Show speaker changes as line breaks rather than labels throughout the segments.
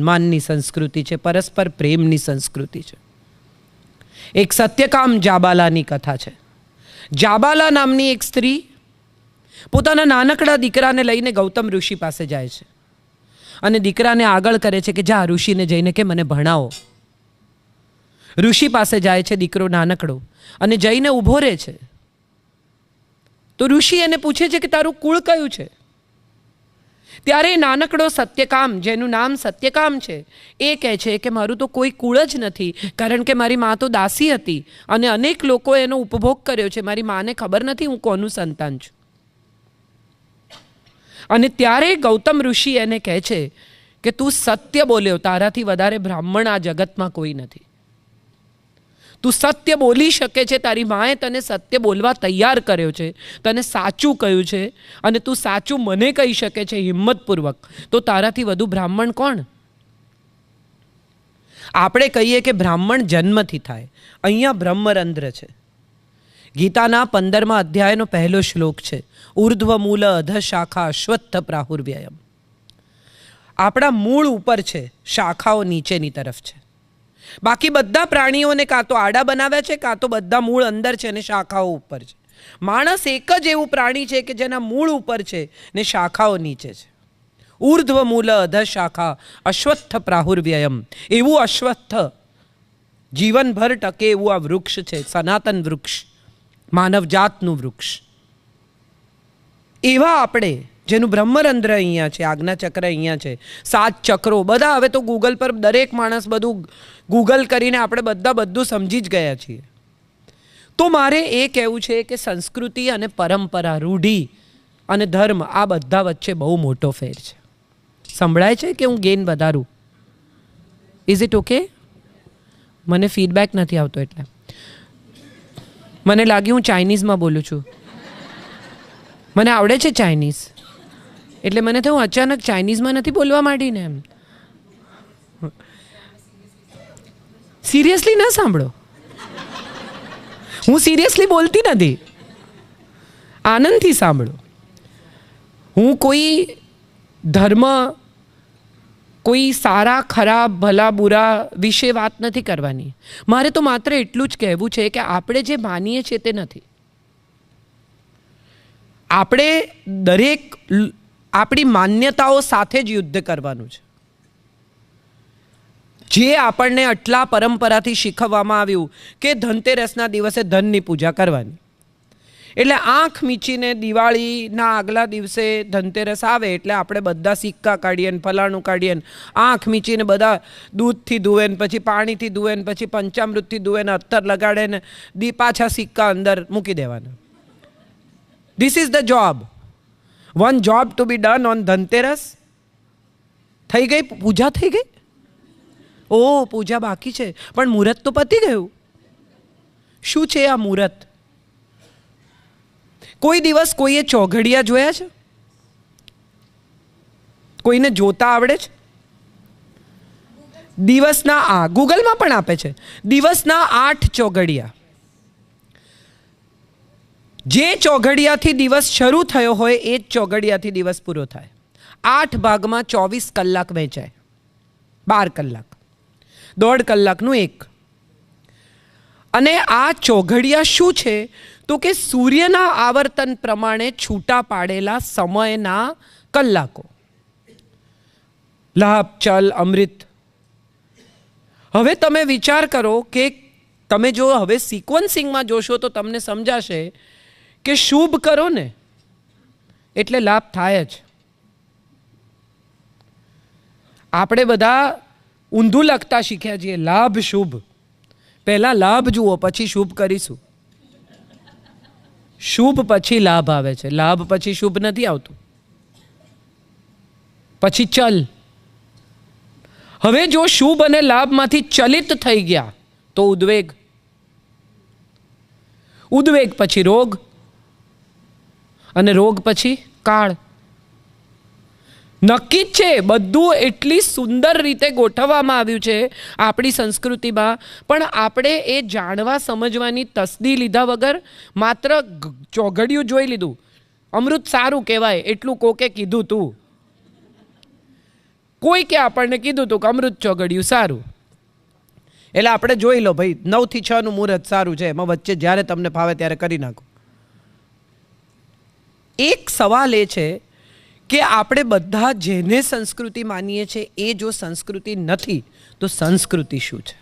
માનની સંસ્કૃતિ છે, પરસ્પર પ્રેમની સંસ્કૃતિ છે. એક સત્યકામ જાબાલાની કથા છે. જાબાલા નામની એક સ્ત્રી પોતાના નાનકડા દીકરાને લઈને ગૌતમ ઋષિ પાસે જાય છે અને દીકરાને આગળ કરે છે કે જા ઋષિને જઈને કે મને ભણાવો. ઋષિ પાસે જાય છે દીકરો નાનકડો અને જઈને ઊભો રહે છે. તો ઋષિ એને પૂછે છે કે તારું કુળ કયું છે? ત્યારે નાનકડો સત્યકામ, જેનું નામ સત્યકામ છે, એ કહે છે કે મારું તો કોઈ કુળ જ નથી, કારણ કે મારી મા તો દાસી હતી અને અનેક લોકો એનો ઉપભોગ કર્યો છે. મારી માને ખબર નથી હું કોનું સંતાન છું. અને ત્યારે ગૌતમ ઋષિ એને કહે છે કે તું સત્ય બોલ્યો, તારાથી વધારે બ્રાહ્મણ આ જગતમાં કોઈ નથી. તું સત્ય બોલી શકે છે, તારી માએ તને સત્ય બોલવા તૈયાર કર્યો છે, તને સાચું કહ્યું છે અને તું સાચું મને કહી શકે છે હિંમતપૂર્વક, તો તારાથી વધુ બ્રાહ્મણ કોણ? આપણે કહીએ કે બ્રાહ્મણ જન્મથી થાય. અહીંયા બ્રહ્મરંધ્ર છે. ગીતાના 15મા અધ્યાયનો પહેલો શ્લોક છે, ઉર્ધ્વ મૂલ અધ શાખા અશ્વત્થ પ્રાહુર્વ્યયમ. આપણા મૂળ ઉપર છે, શાખાઓ નીચેની તરફ છે. બાકી બધા પ્રાણીઓને કાં તો આડા બનાવ્યા છે, કાં તો બધા મૂળ અંદર છે અને શાખાઓ ઉપર છે. માણસ એક જ એવું પ્રાણી છે કે જેના મૂળ ઉપર છે ને શાખાઓ નીચે છે. ઉર્ધ્વ મૂલ અધ શાખા અશ્વત્થ પ્રાહુર્વ્યયમ. એવું અશ્વત્થ જીવનભર ટકે એવું આ વૃક્ષ છે, સનાતન વૃક્ષ, માનવજાતનું વૃક્ષ. એવા આપણે, જેનું બ્રહ્મરંધ્ર અહીંયા છે, આજ્ઞાચક્ર અહીંયા છે, 7 ચક્રો, બધા હવે તો ગૂગલ પર દરેક માણસ બધું ગૂગલ કરીને આપણે બધું સમજી જ ગયા છીએ. તો મારે એ કહેવું છે કે સંસ્કૃતિ અને પરંપરા, રૂઢિ અને ધર્મ, આ બધા વચ્ચે બહુ મોટો ફેર છે. સંભળાય છે કે હું ગેઇન વધારું? Is it okay? મને ફીડબેક નથી આવતો, એટલે મને લાગ્યું હું ચાઇનીઝમાં બોલું છું. મને આવડે છે ચાઇનીઝ, એટલે મને થયું અચાનક ચાઇનીઝમાં નથી બોલવા માંડીને એમ. સિરિયસલી ના સાંભળો, હું સિરિયસલી બોલતી નથી, આનંદથી સાંભળો. હું કોઈ ધર્મ, કોઈ સારા ખરાબ ભલા બુરા વિશે વાત નથી કરવાની. મારે તો માત્ર એટલું જ કહેવું છે કે આપણે જે માનીએ છીએ તે નથી. આપણે દરેક આપણી માન્યતાઓ સાથે જ યુદ્ધ કરવાનું છે. જે આપણને આટલા પરંપરાથી શીખવવામાં આવ્યું કે ધનતેરસના દિવસે ધનની પૂજા કરવાની, એટલે આંખ મીચીને દિવાળીના આગલા દિવસે ધનતેરસ આવે એટલે આપણે બધા સિક્કા કાઢીએ ને ફલાણું કાઢીએ ને આંખ મીચીને બધા દૂધથી ધુએ ને પછી પાણીથી ધુએ ને પછી પંચામૃતથી ધુએ ને અત્તર લગાડે ને પાછા સિક્કા અંદર મૂકી દેવાના. This is the job. One job to be done on Dhanteras. થઈ ગઈ પૂજા, થઈ ગઈ. ઓ પૂજા બાકી છે, પણ મુહૂર્ત તો પતી ગયું. શું છે આ મુહૂર્ત? કોઈ દિવસ કોઈએ ચોઘડિયા જોયા છે? કોઈને જોતા આવડે છે? દિવસના ગૂગલમાં પણ આપે છે, દિવસના 8 ચોઘડિયા. જે ચોઘડિયાથી દિવસ શરૂ થયો હોય એ જ ચોઘડિયાથી દિવસ પૂરો થાય. 8 ભાગમાં 24 કલાક વહેંચાય, 12 કલાક, 1.5 કલાકનું એક. અને આ ચોઘડિયા શું છે તો કે સૂર્યના આવર્તન પ્રમાણે છૂટા પાડેલા સમયના કલાકો. લાભ, ચલ, અમૃત. હવે તમે વિચાર કરો કે તમે જો હવે સિક્વન્સિંગમાં જોશો તો તમને સમજાશે કે શુભ કરો ને એટલે લાભ થાય જ. આપણે બધા ઊંધું લખતા શીખ્યા છીએ, લાભ શુભ. પહેલા લાભ જુઓ પછી શુભ કરીશું. શુભ પછી લાભ આવે છે, લાભ પછી શુભ નથી આવતું. પછી ચલ. હવે જો શુભ અને લાભમાંથી ચલિત થઈ ગયા તો ઉદ્વેગ. ઉદ્વેગ પછી રોગ, અને રોગ પછી કાળ. નક્કી જ છે, બધું એટલી સુંદર રીતે ગોઠવવામાં આવ્યું છે આપણી સંસ્કૃતિમાં, પણ આપણે એ જાણવા સમજવાની તસદી લીધા વગર માત્ર ચોઘડિયું જોઈ લીધું. અમૃત સારું કહેવાય એટલું કોકે કીધું તું. કોઈ કે આપણને કીધું હતું કે અમૃત ચોગડિયું સારું, એટલે આપણે જોઈ લો ભાઈ 9 થી 6 નું મુહૂર્ત સારું છે, એમાં વચ્ચે જ્યારે તમને ફાવે ત્યારે કરી નાખો. એક સવાલ એ છે કે આપણે બધા જેને સંસ્કૃતિ માનીએ છીએ એ જો સંસ્કૃતિ નથી તો સંસ્કૃતિ શું છે?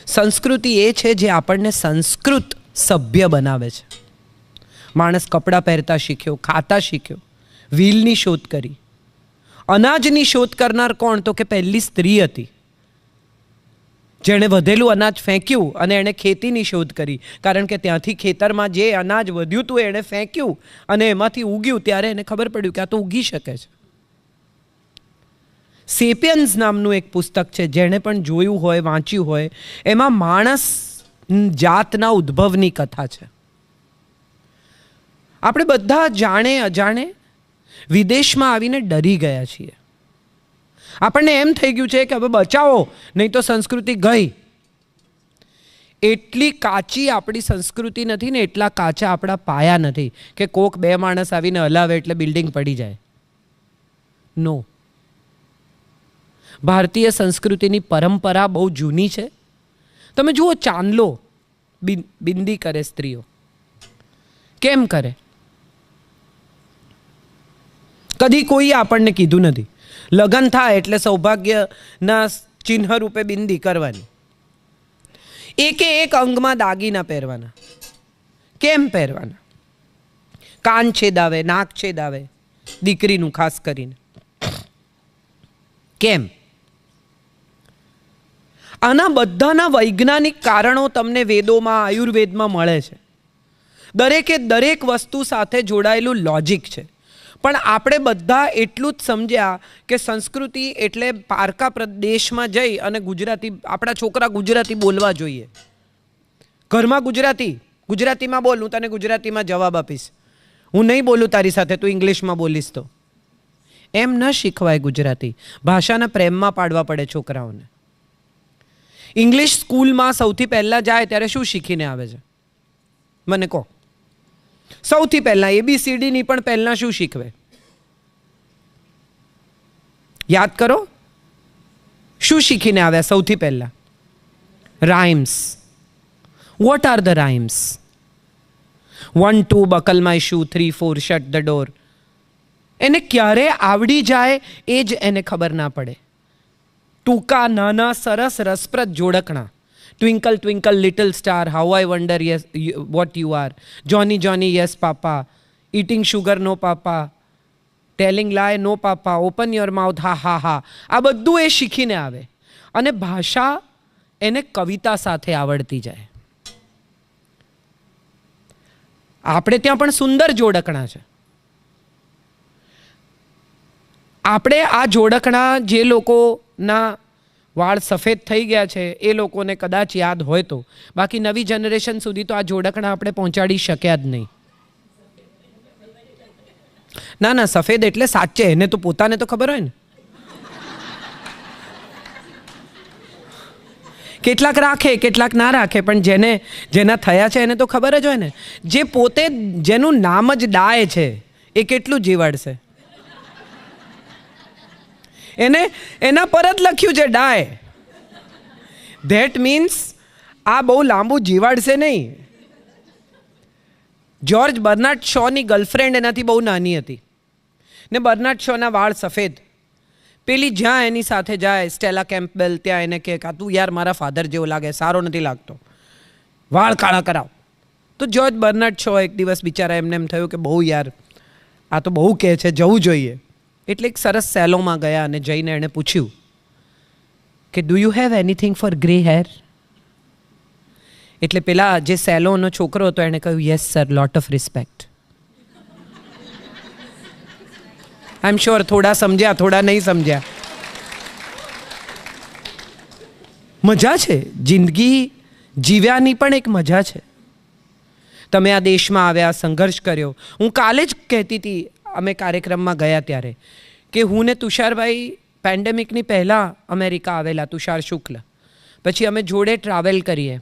સંસ્કૃતિ એ છે જે આપણને સંસ્કૃત સભ્ય બનાવે છે. માણસ કપડાં પહેરતા શીખ્યો, ખાતા શીખ્યો, વ્હીલની શોધ કરી. અનાજની શોધ કરનાર કોણ? તો કે પહેલી સ્ત્રી હતી, જેણે વધેલું અનાજ ફેંક્યું અને એણે ખેતીની શોધ કરી. કારણ કે ત્યાંથી ખેતરમાં જે અનાજ વધ્યું હતું એણે ફેંક્યું અને એમાંથી ઉગ્યું, ત્યારે એને ખબર પડ્યું કે આ તો ઉગી શકે છે. સેપિયન્સ નામનું એક પુસ્તક છે, જેણે પણ જોયું હોય, વાંચ્યું હોય, એમાં માણસ જાતના ઉદ્ભવની કથા છે. આપણે બધા જાણે અજાણે વિદેશમાં આવીને ડરી ગયા છીએ. આપણને એમ થઈ ગયું છે કે હવે બચાવો, નહીં તો સંસ્કૃતિ ગઈ. એટલી કાચી આપણી સંસ્કૃતિ નથી ને એટલા કાચા આપણા પાયા નથી કે કોક 2 માણસ આવીને હલાવે એટલે બિલ્ડિંગ પડી જાય. નો. ભારતીય સંસ્કૃતિની પરંપરા બહુ જૂની છે. તમે જુઓ, ચાંદલો બિંદી કરે સ્ત્રીઓ. કેમ કરે? કદી કોઈ આપણને કીધું નથી. લગ્ન થાય એટલે સૌભાગ્યના ચિહ્ન રૂપે બિંદી કરવાની. એકે એક અંગમાં દાગીના પહેરવાના. કેમ પહેરવાના? કાન છેદાવે, નાક છેદાવે, દીકરીનું ખાસ કરીને. કેમ? આના બધાના વૈજ્ઞાનિક કારણો તમને વેદોમાં, આયુર્વેદમાં મળે છે. દરેકે દરેક વસ્તુ સાથે જોડાયેલું લોજિક છે. પણ આપણે બધા એટલું જ સમજ્યા કે સંસ્કૃતિ એટલે પારકા પ્રદેશમાં જઈ અને ગુજરાતી, આપણા છોકરા ગુજરાતી બોલવા જોઈએ. ઘરમાં ગુજરાતીમાં બોલ, હું તને ગુજરાતીમાં જવાબ આપીશ. હું નહીં બોલું તારી સાથે, તું ઇંગ્લિશમાં બોલીશ તો. એમ ન શીખવાય ગુજરાતી. ભાષાના પ્રેમમાં પાડવા પડે છોકરાઓને. ઇંગ્લિશ સ્કૂલમાં સૌથી પહેલાં જાય ત્યારે શું શીખીને આવે છે? મને કહો. સૌથી પહેલાં ABCDની પણ પહેલાં શું શીખવે? યાદ કરો. શું શીખીને આવ્યા સૌથી પહેલાં? Rhymes. What are the rhymes? 1 2 buckle my shoe, 3 4 shirt the door. એને ક્યારે આવડી જાય એ જ એને ખબર ના પડે. ટૂંકા, નાના, સરસ, રસપ્રદ જોડકણા. Twinkle, twinkle, little star, how I wonder yes, what you are. Johnny, Johnny, yes, Papa. Eating sugar, no, Papa. Telling lie, no, Papa. Open your mouth, ha, ha, ha. આ બધું એ શીખીને આવે. અને ભાષા એને કવિતા સાથે આવડતી જાય. આપણે ત્યાં પણ સુંદર જોડકણા છે. આપણે આ જોડકણા જે લોકોના વાળ સફેદ થઈ ગયા છે એ લોકોને કદાચ યાદ હોય તો, બાકી નવી જનરેશન સુધી તો આ જોડકણા આપણે પહોંચાડી શક્યા જ નહીં. ના ના, સફેદ એટલે સાચે, એને તો પોતાને તો ખબર હોય ને. કેટલાક રાખે, કેટલાક ના રાખે, પણ જેના થયા છે એને તો ખબર જ હોય ને. જે પોતે, જેનું નામ જ ડાય છે, એ કેટલું જીવાડશે? એને એના પર જ લખ્યું છે ડાય. ધેટ મીન્સ આ બહુ લાંબુ જીવાડશે નહીં. જ્યોર્જ બર્નાર્ડ શોની ગર્લફ્રેન્ડ એનાથી બહુ નાની હતી ને બર્નાર્ડ શોના વાળ સફેદ. પેલી જ્યાં એની સાથે જાય, સ્ટેલા કેમ્પબેલ, ત્યાં એને કહે તું યાર મારા ફાધર જેવો લાગે, સારો નથી લાગતો, વાળ કાળા કરાવ. તો જ્યોર્જ બર્નાર્ડ શો એક દિવસ બિચારા એમને એમ થયું કે બહુ યાર આ તો બહુ કહે છે, જવું જોઈએ. એટલે એક સરસ સેલોમાં ગયા અને જઈને એણે પૂછ્યું કે do you have anything four grey hair? એટલે પેલા જે સેલોનો છોકરો હતો એણે કહ્યું yes sir, lot of respect. I am sure થોડા સમજ્યા, થોડા નહીં સમજ્યા. મજા છે, જિંદગી જીવ્યાની પણ એક મજા છે. તમે આ દેશમાં આવ્યા, સંઘર્ષ કર્યો. હું કાલે જ કહેતી હતી, અમે કાર્યક્રમમાં ગયા ત્યારે, કે હું ને તુષારભાઈ પેન્ડેમિકની પહેલાં અમેરિકા આવેલા, તુષાર શુક્લ. પછી અમે જોડે ટ્રાવેલ કરીએ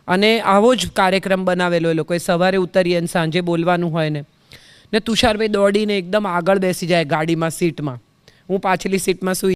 અને આવો જ કાર્યક્રમ બનાવેલો એ લોકોએ. સવારે ઉતરીએ અને સાંજે બોલવાનું હોય ને. ને તુષારભાઈ દોડીને એકદમ આગળ બેસી જાય ગાડીમાં સીટમાં, હું પાછલી સીટમાં સૂઈ